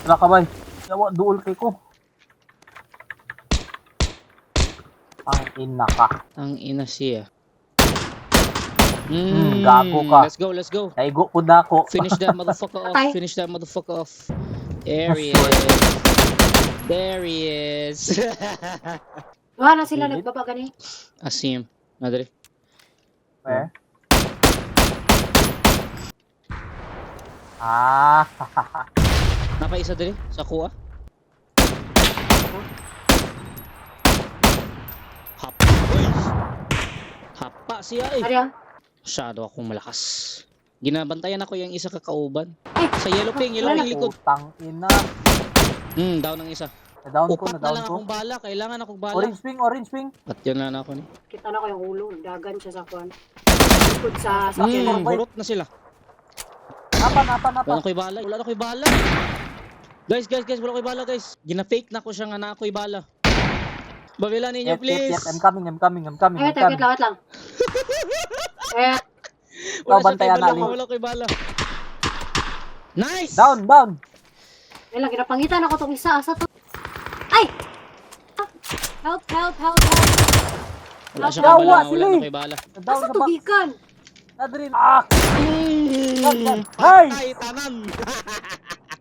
Wala ka bay. Yawa, duol kay ko. Ang ina ka. Ang ina siya. Gago ka. Let's go, let's go. Kaigo po na ako. Finish that motherfucker off. Patay. Finish that motherfucker off. There he is. There he is. Wala na sila nagbaba gani. Asim. Madre. Eh? Ah. Napaisa dali sa kuha. Hapa. Uy! Hapa siya eh. Ari ah. Masyado akong malakas. Ginabantayan ako yung isa kakauban. Ay, Sa yellow ping likod. Putang ina. Down ng isa. Na-down ko, Upat na na-down lang ko. akong bala. Kailangan akong bala. Orange ping, orange ping. At yun lang ako ni. Kita na ko yung ulo, dagan siya sa kwan. Likod sa Burot na sila. Napa. Wala na ko'y bala. Wala na ko'y bala. Guys. Wala ko'y bala guys. Gina-fake na ko siya nga na ako'y bala. Babila ninyo please. Yes, I'm coming. Wait lang. Eh, Bantayan namin. Wala ko'y bala. Nice! Down. wala, ginapangitan ako tong isa. Asa to? Ay! Help. Wala siya Yawa, kabala. Wala sila na eh. ko'y bala. Down Asa na to ba? gikan? Nadrin. Ah! Hey! Hey! Patay tanan!